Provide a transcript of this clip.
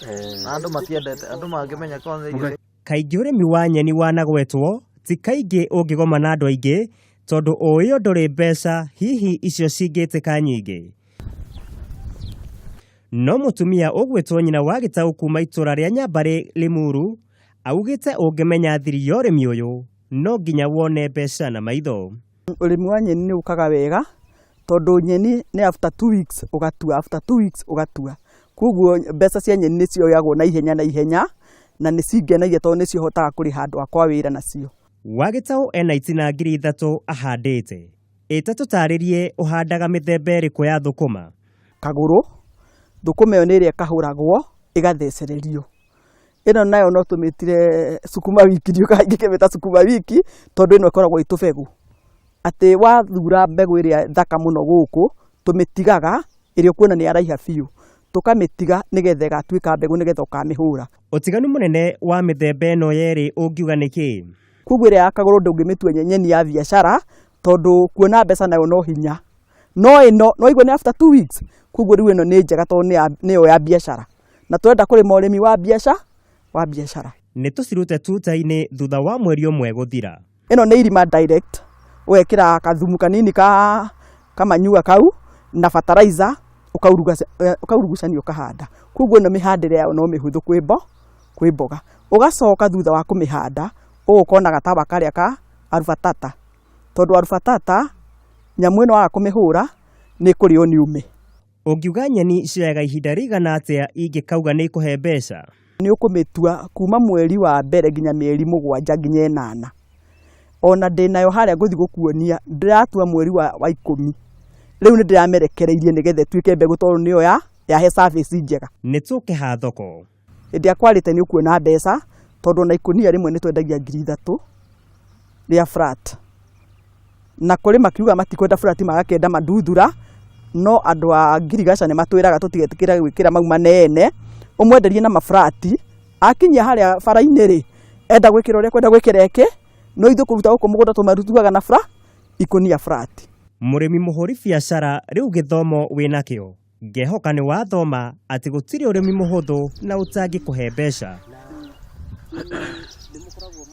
Andu matiendete andu mangimenya kwanza kaingĩ ũrĩmi wa nyeni wanagwetwo ti kaingĩ ũngĩgoma na andũ aingĩ tondũ ũyũ ndũrĩ mbeca hihi icio cingĩtĩka nyingĩ. No mũtumia ũgwĩtwo nyina wa gĩtaũ kuma itũra rĩa Nyambarĩ Limuru augĩte ũngĩmenya thiri ya ũrĩmi ũyũ no nginya wone mbeca na maitho. Ũrĩmi wa nyeni nĩ ũkaga wega tondũ nyeni nĩ after 2 weeks ũgatua, after 2 weeks ũgatua. Koguo mbeca cia nyeni nĩ cioyagwo na ihenya na nĩ cingenagia tondũ nĩ cihotaga kũrĩha andũ akwa wĩra nacio. Wa gĩtaũ ena itina 3,000 ahandĩte. Ĩta tũtarĩrie ũhandaga mĩthemba ĩrĩkũ ya thũkũma? Kagũrũ, thũkũma ĩyo nĩ ĩrĩa ĩkahũragwo ĩgathecererio. Ĩno nayo no tũmĩtire sukuma wiki, ndioka ingĩkĩmĩta sukuma wiki tondũ ĩno ĩkoragwo ĩtũbegũ. Atĩ wathura mbegũ ĩrĩa thaka mũno gũkũ tũmĩtigaga ĩrĩa ũkuona nĩ araiha biũ. Tukamĩtiga nĩgetha ĩgatuĩka mbegũ nĩgetha ũkamĩhũra. Ũtiganu mũnene wa mĩthemba ĩno yerĩ ũngiuga nĩkĩ? Koguo ĩrĩa ya kagũrũ ndũngĩmĩtua nyeni ya biacara tondũ kuona mbeca nayo no hinya. No ĩno no igua nĩ after 2 weeks. Koguo rĩu ĩno nĩ njega tondũ nĩyo ya biacara. Na twenda kũrĩma ũrĩmi wa biacara. Nĩ tũcirute tuta-inĩ thutha wa mweri ũmwe gũthira. Ĩno nĩ irima direct. Ũgekĩra kathumu kanini kamanyua kau na fertilizer ukaurugucania ukahanda. Koguo ĩno mĩhandĩre yayo no mĩhũthũ kwĩ mboga. Ũgacoka thutha wa kũmĩhanda ũgũkona gatawa karĩa ka arubatata. Tondũ arubatata nyamũ ĩno waga kũmĩhũra nĩ kũrĩo nĩ ume. Ũngiuga nyeni cioyaga ihinda rĩigana atĩa ingĩkauga nĩ ikũhe mbeca? Nĩ ũkũmĩtua kuma mweri wa mbere nginya mĩeri 7 nginya 8. Ona ndĩnayo harĩa ngũthi gũkuonia ndĩratua mweri wa 10. Rĩu nĩ ndĩramerekereirie nĩgetha ĩtuĩke mbegũ tondũ nĩyo yahe service njega. Nĩ tũkĩha thoko. Hĩndĩ ya kwarĩte nĩ ũkuona mbeca tondũ na ikũnia rĩmwe nĩ twendagia 3,000 rĩa flat. Na kũrĩ makiuga matikwenda flat magakenda manduthura, no andũ a ngirigaca nĩ matwĩraga tũtigetĩkĩra gwĩkĩra mau manene. Ũmwenderie na mafrati akinyia harĩa bara-inĩ rĩ enda gwĩkĩra ũrĩa kwenda gwĩkĩra eke no ithuĩ kũruta gũkũ mũgũnda tũmarutuaga na ikũnia flat. Mũrĩmi mũhũri biacara rĩu gĩthomo wĩnakĩo. Ngehoka nĩ wathoma atĩ gũtirĩ ũrĩmi mũhũthũ na ũtangĩkũhe mbeca.